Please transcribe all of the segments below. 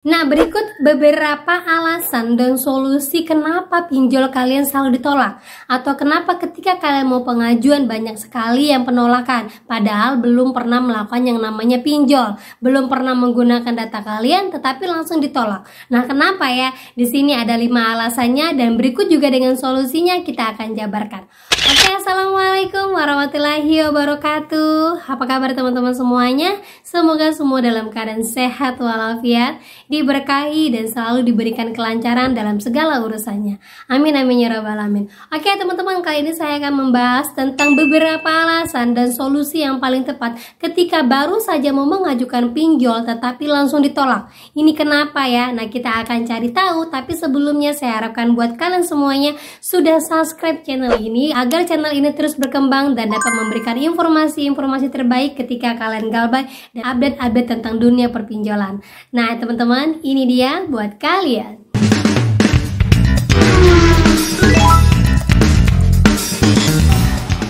Nah, berikut beberapa alasan dan solusi kenapa pinjol kalian selalu ditolak, atau kenapa ketika kalian mau pengajuan banyak sekali yang penolakan, padahal belum pernah melakukan yang namanya pinjol, belum pernah menggunakan data kalian, tetapi langsung ditolak. Nah, kenapa ya? Di sini ada 5 alasannya dan berikut juga dengan solusinya kita akan jabarkan. Oke, assalamualaikum warahmatullahi wabarakatuh. Apa kabar teman-teman semuanya? Semoga semua dalam keadaan sehat walafiat, diberkahi dan selalu diberikan kelancaran dalam segala urusannya. Amin amin ya rabbal alamin. Oke teman-teman, kali ini saya akan membahas tentang beberapa alasan dan solusi yang paling tepat ketika baru saja mau mengajukan pinjol tetapi langsung ditolak. Ini kenapa ya? Nah, kita akan cari tahu, tapi sebelumnya saya harapkan buat kalian semuanya sudah subscribe channel ini agar channel ini terus berkembang dan dapat memberikan informasi-informasi terbaik ketika kalian galbay dan update-update tentang dunia perpinjolan. Nah teman-teman, ini dia buat kalian.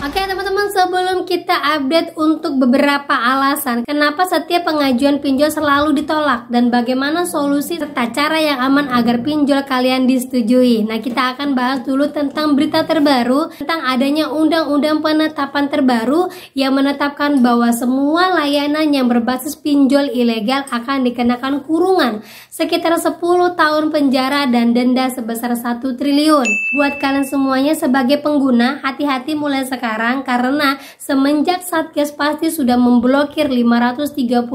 Oke teman-teman, sebelum kita update untuk beberapa alasan kenapa setiap pengajuan pinjol selalu ditolak dan bagaimana solusi serta cara yang aman agar pinjol kalian disetujui. Nah, kita akan bahas dulu tentang berita terbaru tentang adanya undang-undang penetapan terbaru yang menetapkan bahwa semua layanan yang berbasis pinjol ilegal akan dikenakan kurungan sekitar 10 tahun penjara dan denda sebesar 1 triliun. Buat kalian semuanya sebagai pengguna, hati-hati mulai sekarang karena semenjak Satgas pasti sudah memblokir 536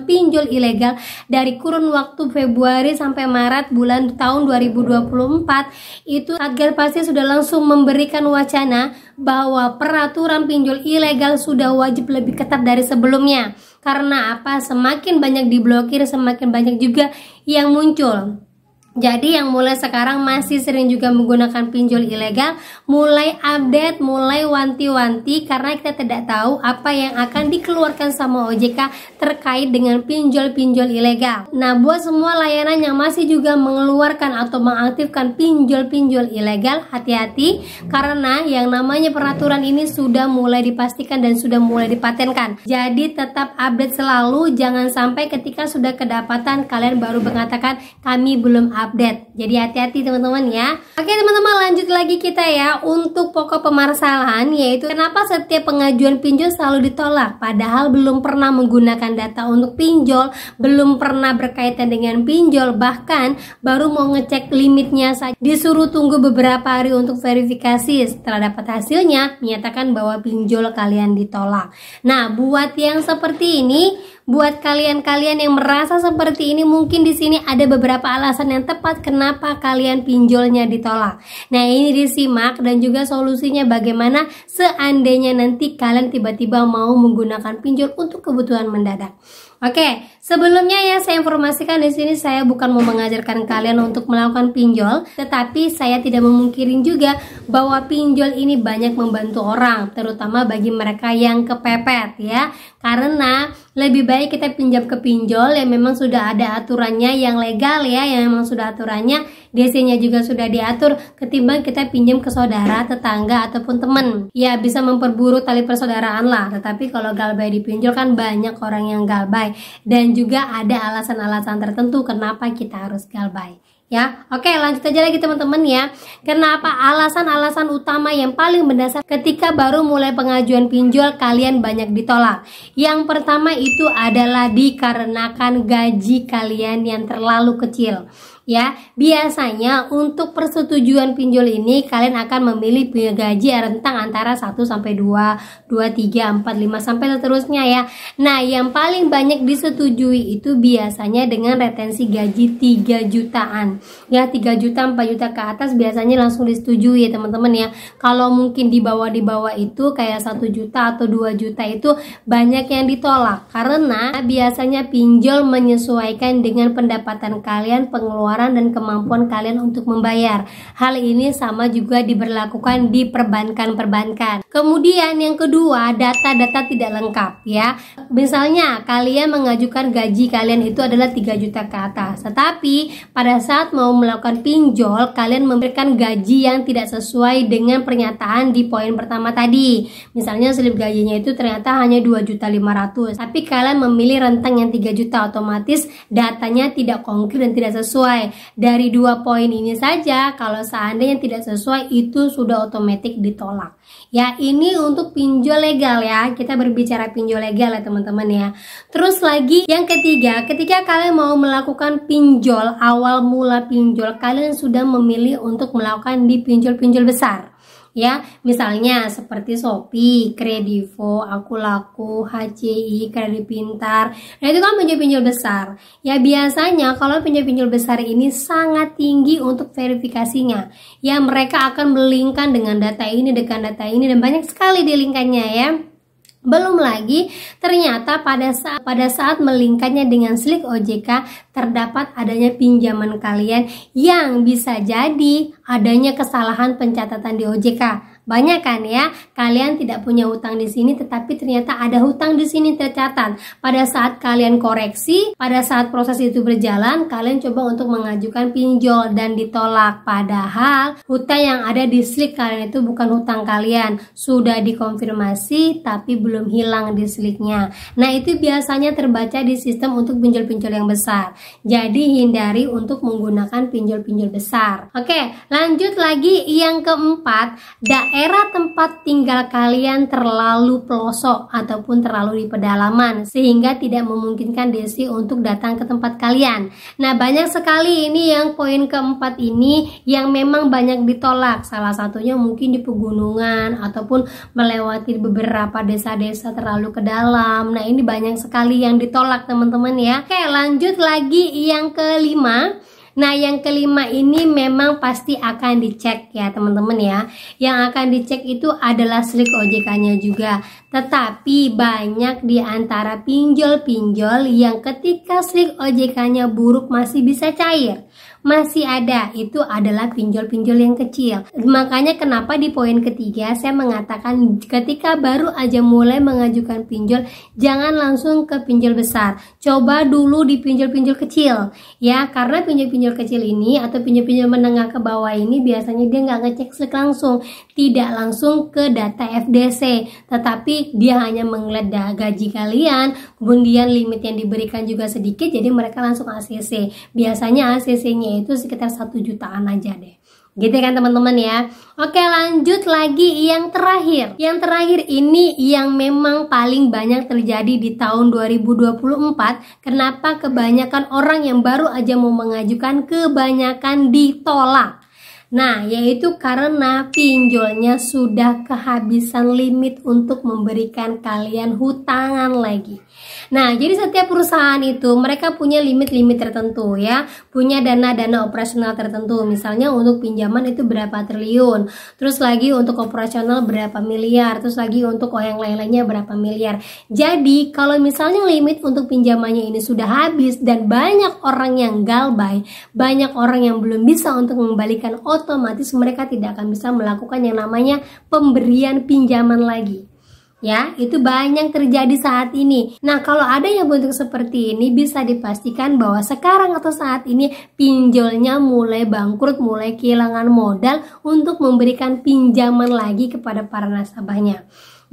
pinjol ilegal dari kurun waktu Februari sampai Maret bulan tahun 2024, itu Satgas pasti sudah langsung memberikan wacana bahwa peraturan pinjol ilegal sudah wajib lebih ketat dari sebelumnya. Karena apa? Semakin banyak diblokir, semakin banyak juga yang muncul. Jadi yang mulai sekarang masih sering juga menggunakan pinjol ilegal, mulai update, mulai wanti-wanti karena kita tidak tahu apa yang akan dikeluarkan sama OJK terkait dengan pinjol-pinjol ilegal. Nah, buat semua layanan yang masih juga mengeluarkan atau mengaktifkan pinjol-pinjol ilegal, hati-hati karena yang namanya peraturan ini sudah mulai dipastikan dan sudah mulai dipatenkan. Jadi tetap update selalu, jangan sampai ketika sudah kedapatan kalian baru mengatakan kami belum update. Jadi hati-hati teman-teman ya. Oke teman-teman, lanjut lagi kita ya untuk pokok permasalahan, yaitu kenapa setiap pengajuan pinjol selalu ditolak padahal belum pernah menggunakan data untuk pinjol, belum pernah berkaitan dengan pinjol, bahkan baru mau ngecek limitnya saja disuruh tunggu beberapa hari untuk verifikasi. Setelah dapat hasilnya menyatakan bahwa pinjol kalian ditolak. Nah, buat yang seperti ini, buat kalian-kalian yang merasa seperti ini, mungkin di sini ada beberapa alasan yang tepat kenapa kalian pinjolnya ditolak. Nah, ini disimak dan juga solusinya bagaimana seandainya nanti kalian tiba-tiba mau menggunakan pinjol untuk kebutuhan mendadak. Oke, sebelumnya ya saya informasikan di sini saya bukan mau mengajarkan kalian untuk melakukan pinjol, tetapi saya tidak memungkiri juga bahwa pinjol ini banyak membantu orang, terutama bagi mereka yang kepepet ya. Karena lebih baik kita pinjam ke pinjol yang memang sudah ada aturannya yang legal ya, yang memang sudah aturannya, DC-nya juga sudah diatur, ketimbang kita pinjam ke saudara, tetangga ataupun teman. Ya, bisa memperburuk tali persaudaraan lah. Tetapi kalau galbay di pinjol kan banyak orang yang galbay dan juga ada alasan-alasan tertentu kenapa kita harus galbay. Ya, oke, lanjut aja lagi teman-teman ya. Kenapa alasan-alasan utama yang paling mendasar ketika baru mulai pengajuan pinjol kalian banyak ditolak? Yang pertama itu adalah dikarenakan gaji kalian yang terlalu kecil. Ya, biasanya untuk persetujuan pinjol ini kalian akan memilih gaji rentang antara 1 sampai 2, 2, 3, 4, 5 sampai seterusnya ya. Nah, yang paling banyak disetujui itu biasanya dengan retensi gaji 3 jutaan. Ya, 3 juta, 4 juta ke atas biasanya langsung disetujui ya teman-teman ya. Kalau mungkin di bawah itu kayak 1 juta atau 2 juta itu banyak yang ditolak karena biasanya pinjol menyesuaikan dengan pendapatan kalian, pengeluaran dan kemampuan kalian untuk membayar. Hal ini sama juga diberlakukan di perbankan. Kemudian yang kedua, data-data tidak lengkap ya. Misalnya kalian mengajukan gaji kalian itu adalah 3 juta ke atas, tetapi pada saat saat mau melakukan pinjol kalian memberikan gaji yang tidak sesuai dengan pernyataan di poin pertama tadi. Misalnya slip gajinya itu ternyata hanya 2.500.000, tapi kalian memilih rentang yang 3 juta, otomatis datanya tidak konkret dan tidak sesuai. Dari 2 poin ini saja kalau seandainya tidak sesuai itu sudah otomatis ditolak. Ya, ini untuk pinjol legal ya. Kita berbicara pinjol legal ya teman-teman ya. Terus lagi yang ketiga, ketika kalian mau melakukan pinjol, awal mula pinjol kalian sudah memilih untuk melakukan di pinjol-pinjol besar. Ya, misalnya seperti Shopee, Kredivo, Akulaku, HCI, Kredit Pintar. Nah, itu kan pinjol-pinjol besar. Ya, biasanya kalau pinjol-pinjol besar ini sangat tinggi untuk verifikasinya. Ya, mereka akan melingkan dengan data ini, dan banyak sekali dilingkannya ya. Belum lagi ternyata pada saat melingkarnya dengan slip OJK terdapat adanya pinjaman kalian yang bisa jadi adanya kesalahan pencatatan di OJK. Banyak kan ya, kalian tidak punya hutang di sini tetapi ternyata ada hutang di sini tercatat. Pada saat kalian koreksi, pada saat proses itu berjalan, kalian coba untuk mengajukan pinjol dan ditolak. Padahal hutang yang ada di slip kalian itu bukan hutang kalian, sudah dikonfirmasi tapi belum hilang di slipnya. Nah, itu biasanya terbaca di sistem untuk pinjol-pinjol yang besar. Jadi hindari untuk menggunakan pinjol-pinjol besar. Oke, lanjut lagi yang keempat, daerah tempat tinggal kalian terlalu pelosok ataupun terlalu di pedalaman sehingga tidak memungkinkan Desi untuk datang ke tempat kalian. Nah, banyak sekali ini yang poin keempat ini yang memang banyak ditolak. Salah satunya mungkin di pegunungan ataupun melewati beberapa desa-desa terlalu ke dalam. Nah, ini banyak sekali yang ditolak teman-teman ya. Oke, lanjut lagi yang kelima. Nah, yang kelima ini memang pasti akan dicek ya teman-teman ya. Yang akan dicek itu adalah slip OJK-nya juga. Tetapi banyak di antara pinjol-pinjol yang ketika slip OJK-nya buruk masih bisa cair. Masih ada, itu adalah pinjol-pinjol yang kecil. Makanya kenapa di poin ketiga saya mengatakan ketika baru aja mulai mengajukan pinjol, jangan langsung ke pinjol besar. Coba dulu di pinjol-pinjol kecil ya, karena pinjol-pinjol kecil ini atau pinjol-pinjol menengah ke bawah ini biasanya dia nggak ngecek slip langsung, tidak langsung ke data FDC, tetapi dia hanya mengelihat gaji kalian, kemudian limit yang diberikan juga sedikit, jadi mereka langsung ACC. Biasanya ACC-nya itu sekitar 1 jutaan aja deh. Gitu kan teman-teman ya. Oke, lanjut lagi yang terakhir. Yang terakhir ini yang memang paling banyak terjadi di tahun 2024. Kenapa kebanyakan orang yang baru aja mau mengajukan kebanyakan ditolak? Nah, yaitu karena pinjolnya sudah kehabisan limit untuk memberikan kalian hutangan lagi. Nah, jadi setiap perusahaan itu mereka punya limit-limit tertentu ya, punya dana-dana operasional tertentu. Misalnya untuk pinjaman itu berapa triliun, terus lagi untuk operasional berapa miliar, terus lagi untuk yang lain-lainnya berapa miliar. Jadi kalau misalnya limit untuk pinjamannya ini sudah habis dan banyak orang yang galbay, banyak orang yang belum bisa untuk mengembalikan, otomatis mereka tidak akan bisa melakukan yang namanya pemberian pinjaman lagi. Ya, itu banyak terjadi saat ini. Nah, kalau ada yang bentuk seperti ini bisa dipastikan bahwa sekarang atau saat ini pinjolnya mulai bangkrut, mulai kehilangan modal untuk memberikan pinjaman lagi kepada para nasabahnya.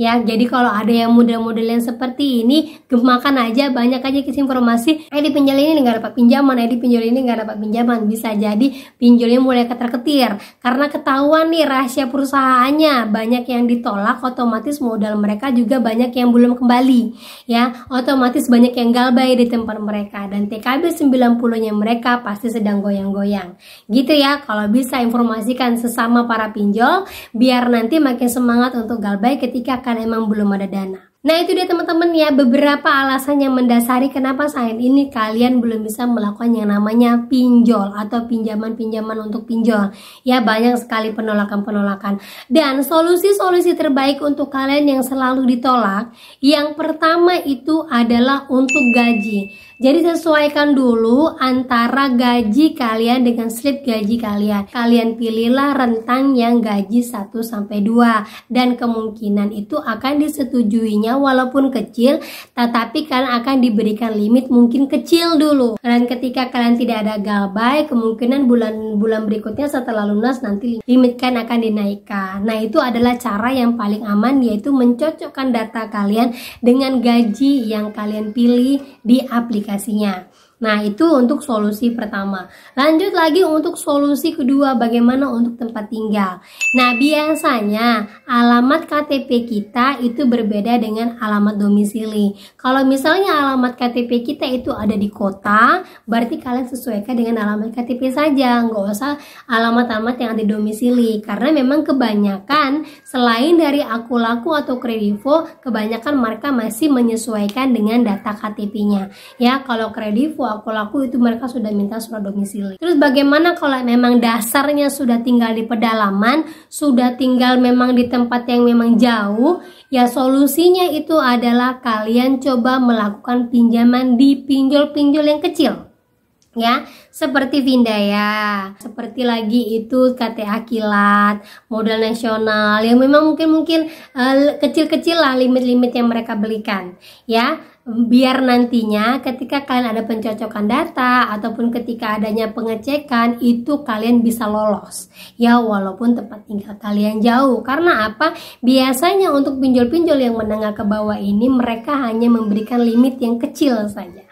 Ya, jadi kalau ada yang model-model yang seperti ini, gemakan aja, banyak aja kasih informasi, di pinjol ini nggak dapat pinjaman, di pinjol ini nggak dapat pinjaman. Bisa jadi pinjolnya mulai ketar-ketir karena ketahuan nih rahasia perusahaannya, banyak yang ditolak, otomatis modal mereka juga banyak yang belum kembali. Ya, otomatis banyak yang galbay di tempat mereka dan TKB 90-nya mereka pasti sedang goyang-goyang. Gitu ya, kalau bisa informasikan sesama para pinjol biar nanti makin semangat untuk galbay ketika emang belum ada dana. Nah, itu dia teman-teman ya, beberapa alasan yang mendasari kenapa saat ini kalian belum bisa melakukan yang namanya pinjol atau pinjaman-pinjaman untuk pinjol. Ya, banyak sekali penolakan-penolakan. Dan solusi-solusi terbaik untuk kalian yang selalu ditolak, yang pertama itu adalah untuk gaji. Jadi sesuaikan dulu antara gaji kalian dengan slip gaji kalian. Kalian pilihlah rentang yang gaji 1-2 dan kemungkinan itu akan disetujuinya walaupun kecil, tetapi kalian akan diberikan limit mungkin kecil dulu. Dan ketika kalian tidak ada gabay, kemungkinan bulan berikutnya setelah lunas nanti limit kalian akan dinaikkan. Nah, itu adalah cara yang paling aman, yaitu mencocokkan data kalian dengan gaji yang kalian pilih di aplikasinya. Nah, itu untuk solusi pertama. Lanjut lagi untuk solusi kedua, bagaimana untuk tempat tinggal. Nah, biasanya alamat KTP kita itu berbeda dengan alamat domisili. Kalau misalnya alamat KTP kita itu ada di kota, berarti kalian sesuaikan dengan alamat KTP saja, nggak usah alamat-alamat yang ada di domisili. Karena memang kebanyakan selain dari Akulaku atau Kredivo, kebanyakan mereka masih menyesuaikan dengan data KTP-nya. Ya, kalau Kredivo, Akulaku itu mereka sudah minta surat domisili. Terus bagaimana kalau memang dasarnya sudah tinggal di pedalaman, sudah tinggal memang di tempat yang memang jauh, ya solusinya itu adalah kalian coba melakukan pinjaman di pinjol-pinjol yang kecil. Ya, seperti Vindaya, seperti lagi itu KTA Kilat, Modal Nasional yang memang mungkin kecil-kecil lah limit-limit yang mereka belikan. Ya, biar nantinya ketika kalian ada pencocokan data ataupun ketika adanya pengecekan itu kalian bisa lolos. Ya, walaupun tempat tinggal kalian jauh. Karena apa? Biasanya untuk pinjol-pinjol yang menengah ke bawah ini mereka hanya memberikan limit yang kecil saja.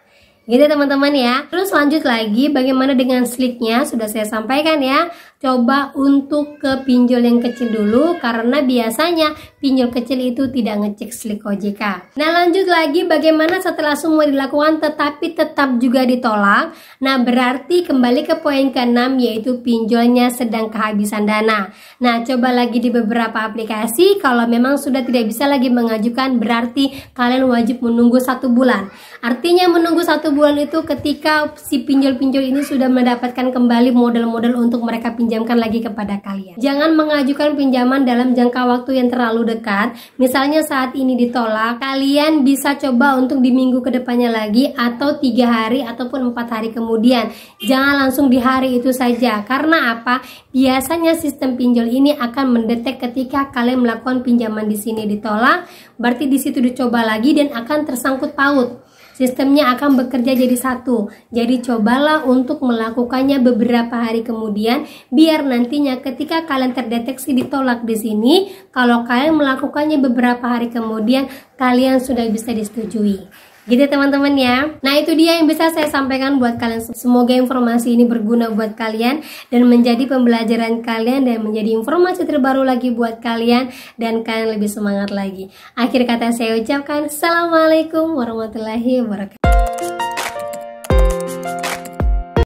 Gitu teman-teman ya. Terus lanjut lagi, bagaimana dengan sliknya? Sudah saya sampaikan ya. Coba untuk ke pinjol yang kecil dulu, karena biasanya pinjol kecil itu tidak ngecek slik OJK. Nah, lanjut lagi, bagaimana setelah semua dilakukan tetapi tetap juga ditolak? Nah, berarti kembali ke poin ke-6, yaitu pinjolnya sedang kehabisan dana. Nah, coba lagi di beberapa aplikasi, kalau memang sudah tidak bisa lagi mengajukan, berarti kalian wajib menunggu 1 bulan. Artinya menunggu 1 bulan itu ketika si pinjol-pinjol ini sudah mendapatkan kembali modal-modal untuk mereka pinjamkan lagi kepada kalian. Jangan mengajukan pinjaman dalam jangka waktu yang terlalu dekat. Misalnya saat ini ditolak, kalian bisa coba untuk di minggu kedepannya lagi, atau 3 hari ataupun 4 hari kemudian. Jangan langsung di hari itu saja. Karena apa? Biasanya sistem pinjol ini akan mendetek ketika kalian melakukan pinjaman di sini ditolak, berarti di situ dicoba lagi dan akan tersangkut paut. Sistemnya akan bekerja jadi satu. Jadi cobalah untuk melakukannya beberapa hari kemudian, biar nantinya ketika kalian terdeteksi ditolak di sini, kalau kalian melakukannya beberapa hari kemudian, kalian sudah bisa disetujui. Gitu teman-teman ya. Nah, itu dia yang bisa saya sampaikan buat kalian. Semoga informasi ini berguna buat kalian dan menjadi pembelajaran kalian dan menjadi informasi terbaru lagi buat kalian dan kalian lebih semangat lagi. Akhir kata saya ucapkan, Assalamualaikum warahmatullahi wabarakatuh.